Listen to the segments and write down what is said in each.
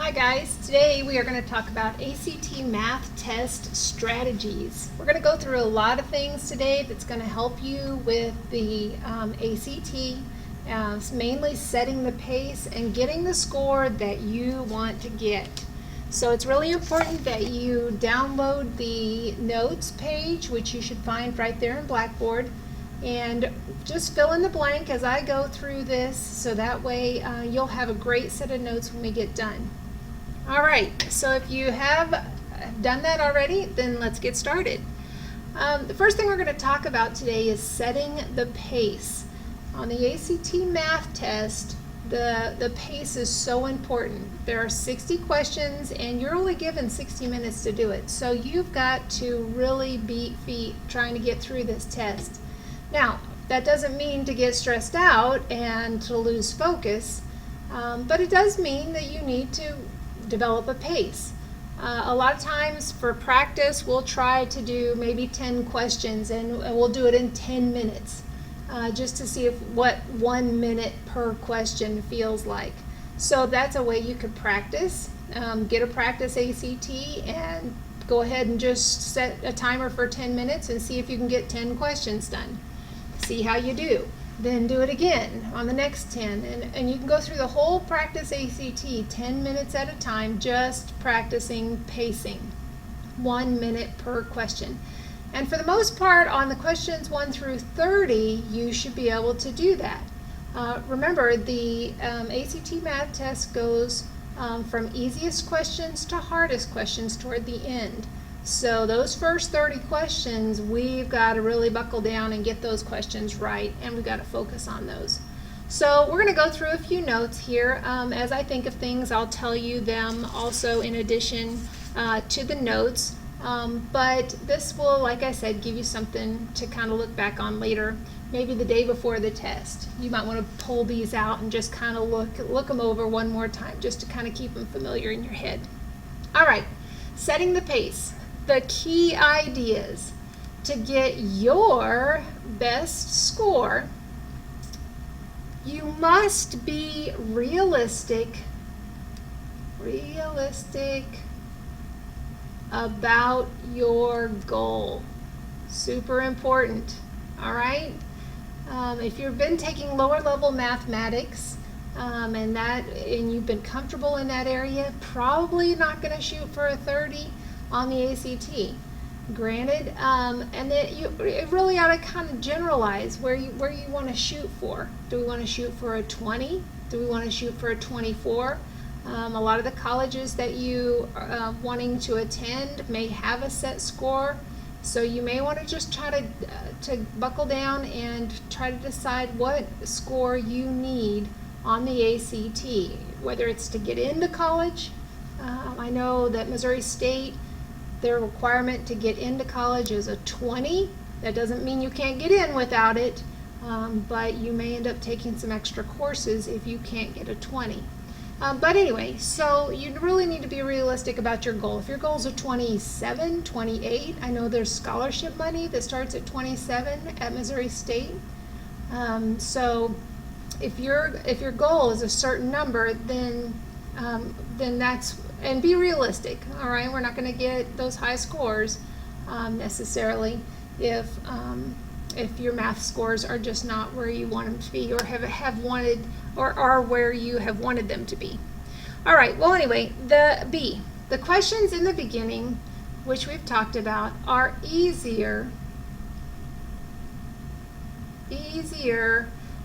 Hi guys, today we are going to talk about ACT math test strategies. We're going to go through a lot of things today that's going to help you with the ACT, mainly setting the pace and getting the score that you want to get. So it's really important that you download the notes page, which you should find right there in Blackboard, and just fill in the blank as I go through this so that way you'll have a great set of notes when we get done. All right, so if you have done that already, then let's get started. The first thing we're going to talk about today is setting the pace. On the ACT math test, the pace is so important. There are 60 questions and you're only given 60 minutes to do it. So you've got to really beat feet trying to get through this test. Now, that doesn't mean to get stressed out and to lose focus, but it does mean that you need to develop a pace. A lot of times for practice, we'll try to do maybe 10 questions and we'll do it in 10 minutes just to see what 1 minute per question feels like. So that's a way you could practice. Get a practice ACT and go ahead and just set a timer for 10 minutes and see if you can get 10 questions done. See how you do. Then do it again on the next 10, and you can go through the whole practice ACT 10 minutes at a time, just practicing pacing, 1 minute per question. And for the most part on the questions 1 through 30, you should be able to do that. Remember, the ACT math test goes from easiest questions to hardest questions toward the end. So those first 30 questions, we've got to really buckle down and get those questions right, and we've got to focus on those. So we're going to go through a few notes here. As I think of things, I'll tell you them also in addition to the notes. But this will, like I said, give you something to kind of look back on later, maybe the day before the test. You might want to pull these out and just kind of look them over one more time, just to kind of keep them familiar in your head. All right, setting the pace. The key ideas to get your best score: you must be realistic about your goal. Super important. All right. If you've been taking lower level mathematics and you've been comfortable in that area, probably not going to shoot for a 30 on the ACT. Granted, and that you really ought to kind of generalize where you want to shoot for. Do we want to shoot for a 20? Do we want to shoot for a 24? A lot of the colleges that you are wanting to attend may have a set score, so you may want to just try to buckle down and try to decide what score you need on the ACT, whether it's to get into college. I know that Missouri State, their requirement to get into college is a 20. That doesn't mean you can't get in without it, but you may end up taking some extra courses if you can't get a 20. But anyway, so you really need to be realistic about your goal. If your goal is a 27, 28, I know there's scholarship money that starts at 27 at Missouri State. So if your goal is a certain number, then that's, and be realistic. All right, we're not going to get those high scores necessarily if your math scores are just not where you want them to be, or have wanted, or are where you have wanted them to be. All right, well anyway, the B, the questions in the beginning, which we've talked about, are easier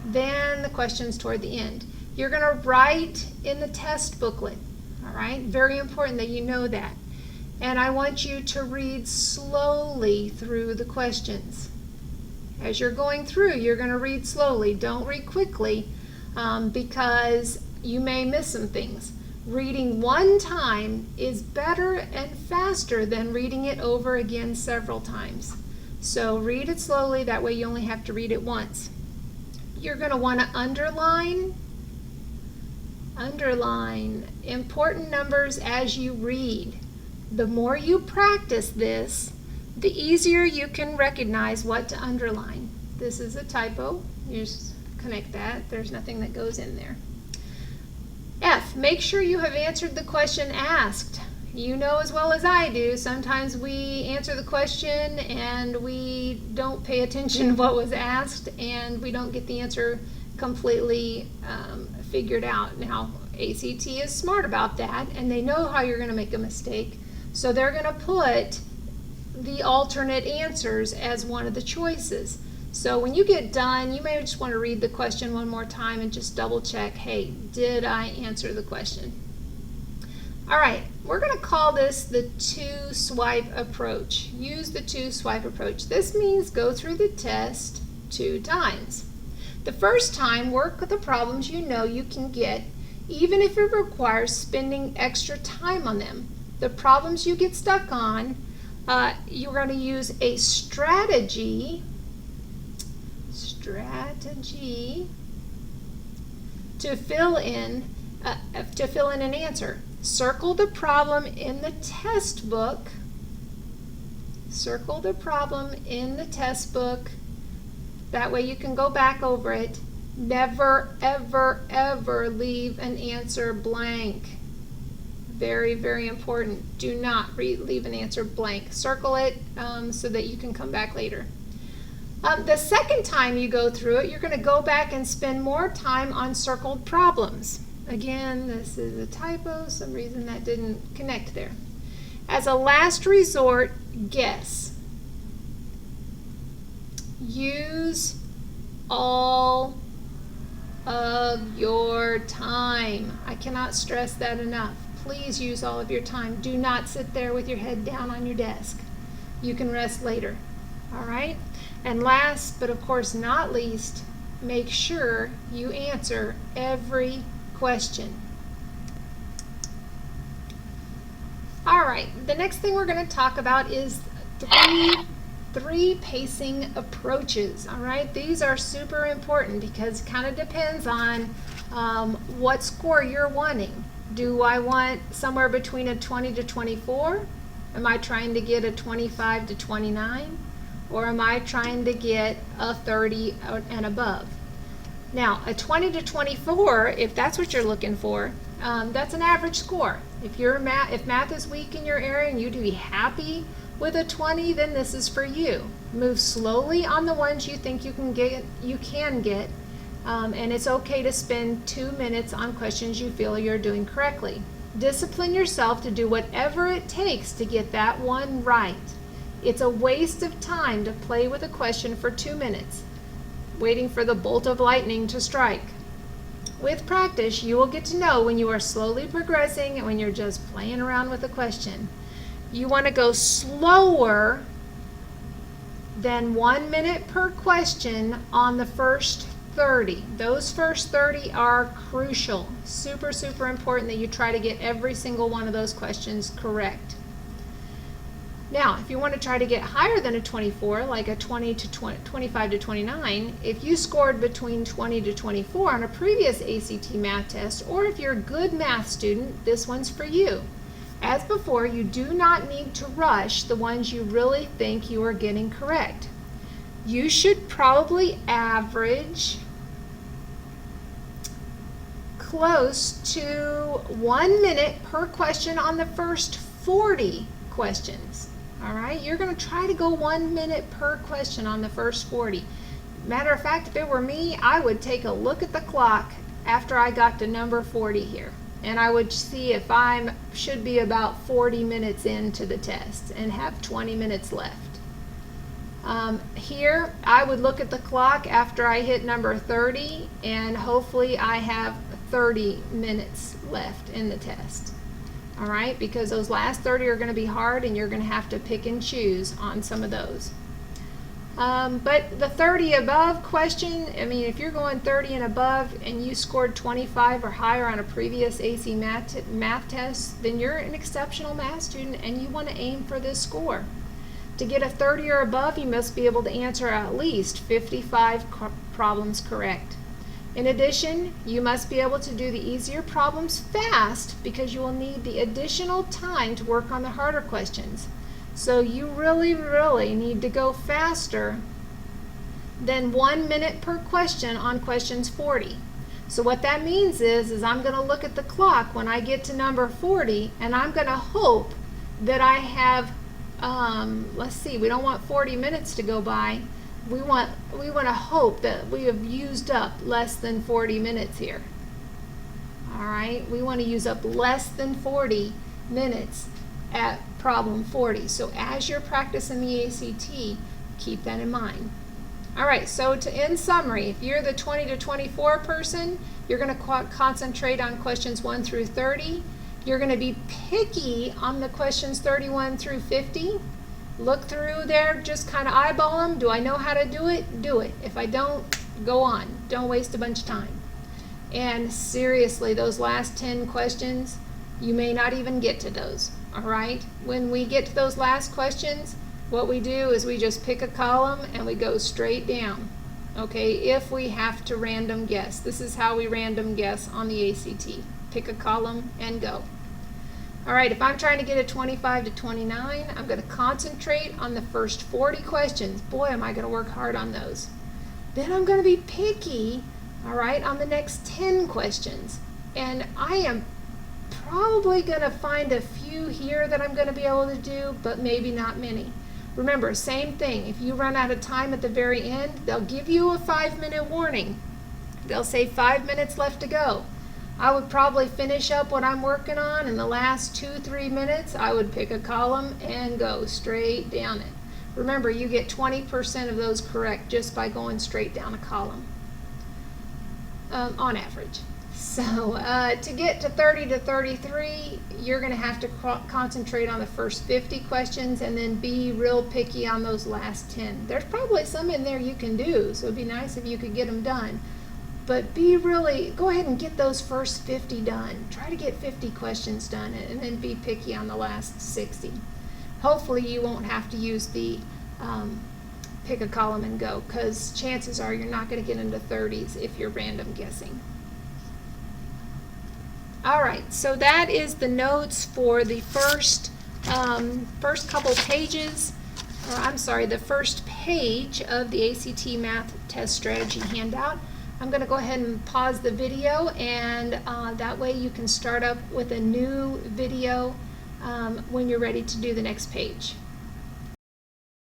than the questions toward the end. You're going to write in the test booklet. All right, very important that you know that. And I want you to read slowly through the questions. As you're going through, you're going to read slowly. Don't read quickly because you may miss some things. Reading one time is better and faster than reading it over again several times. So read it slowly, that way you only have to read it once. You're going to want to underline important numbers as you read. The more you practice this, the easier you can recognize what to underline. This is a typo. You just connect that. There's nothing that goes in there. F, F, make sure you have answered the question asked. You know as well as I do, sometimes we answer the question and we don't pay attention to what was asked and we don't get the answer completely figured out. Now, ACT is smart about that and they know how you're going to make a mistake, so they're going to put the alternate answers as one of the choices. So when you get done, you may just want to read the question one more time and just double check, hey, did I answer the question? All right, we're going to call this the two-swipe approach. Use the two-swipe approach. This means go through the test 2 times. The first time, work with the problems you know you can get, even if it requires spending extra time on them. The problems you get stuck on, you're going to use a strategy to fill in an answer. Circle the problem in the test book. Circle the problem in the test book. That way you can go back over it. Never, ever, ever leave an answer blank. Very, very important. Do not leave an answer blank. Circle it so that you can come back later. The second time you go through it, you're going to go back and spend more time on circled problems. Again, this is a typo, some reason that didn't connect there. As a last resort, guess. Use all of your time. I cannot stress that enough. Please use all of your time. Do not sit there with your head down on your desk. You can rest later. All right? And last, but of course not least, make sure you answer every question. All right, the next thing we're going to talk about is three pacing approaches. All right, these are super important because it kind of depends on what score you're wanting. Do I want somewhere between a 20 to 24? Am I trying to get a 25 to 29? Or am I trying to get a 30 and above? Now, a 20 to 24, if that's what you're looking for, that's an average score. If math is weak in your area and you'd be happy with a 20, then this is for you. Move slowly on the ones you think you can get, and it's okay to spend 2 minutes on questions you feel you're doing correctly. Discipline yourself to do whatever it takes to get that one right. It's a waste of time to play with a question for 2 minutes, waiting for the bolt of lightning to strike. With practice, you will get to know when you are slowly progressing and when you're just playing around with a question. You want to go slower than 1 minute per question on the first 30. Those first 30 are crucial. Super, super important that you try to get every single one of those questions correct. Now, if you want to try to get higher than a 24, like a 20 to 25 to 29, if you scored between 20 to 24 on a previous ACT math test, or if you're a good math student, this one's for you. As before, you do not need to rush the ones you really think you are getting correct. You should probably average close to 1 minute per question on the first 40 questions. All right, you're going to try to go 1 minute per question on the first 40. Matter of fact, if it were me, I would take a look at the clock after I got to number 40 here, and I would see if I should be about 40 minutes into the test and have 20 minutes left. Here, I would look at the clock after I hit number 30, and hopefully I have 30 minutes left in the test. All right, because those last 30 are going to be hard and you're going to have to pick and choose on some of those. But the 30 above question, I mean, if you're going 30 and above and you scored 25 or higher on a previous AC math test, then you're an exceptional math student and you want to aim for this score. To get a 30 or above, you must be able to answer at least 55 problems correct. In addition, you must be able to do the easier problems fast because you will need the additional time to work on the harder questions. So you really, really need to go faster than 1 minute per question on questions 40. So what that means is I'm going to look at the clock when I get to number 40, and I'm going to hope that I have, let's see, we don't want 40 minutes to go by. We want to hope that we have used up less than 40 minutes here. All right, we want to use up less than 40 minutes at problem 40. So as you're practicing the ACT, keep that in mind. All right, so in summary, if you're the 20 to 24 person, you're going to concentrate on questions 1 through 30. You're going to be picky on the questions 31 through 50. Look through there, just kind of eyeball them. Do I know how to do it? Do it. If I don't, go on. Don't waste a bunch of time. And seriously, those last 10 questions, you may not even get to those. All right? When we get to those last questions, what we do is we just pick a column and we go straight down. Okay, if we have to random guess. This is how we random guess on the ACT. Pick a column and go. All right, if I'm trying to get a 25 to 29, I'm going to concentrate on the first 40 questions. Boy, am I going to work hard on those. Then I'm going to be picky, all right, on the next 10 questions. And I am probably going to find a few here that I'm going to be able to do, but maybe not many. Remember, same thing. If you run out of time at the very end, they'll give you a 5-minute warning. They'll say 5 minutes left to go. I would probably finish up what I'm working on in the last 2-3 minutes. I would pick a column and go straight down it. Remember, you get 20% of those correct just by going straight down a column, on average. So to get to 30 to 33, you're going to have to concentrate on the first 50 questions and then be real picky on those last 10. There's probably some in there you can do, so it'd be nice if you could get them done. But go ahead and get those first 50 done. Try to get 50 questions done and then be picky on the last 60. Hopefully you won't have to use the pick a column and go, because chances are you're not going to get into 30s if you're random guessing. All right, so that is the notes for the first couple pages, or I'm sorry, the first page of the ACT Math Test Strategy handout. I'm going to go ahead and pause the video, and that way you can start up with a new video when you're ready to do the next page.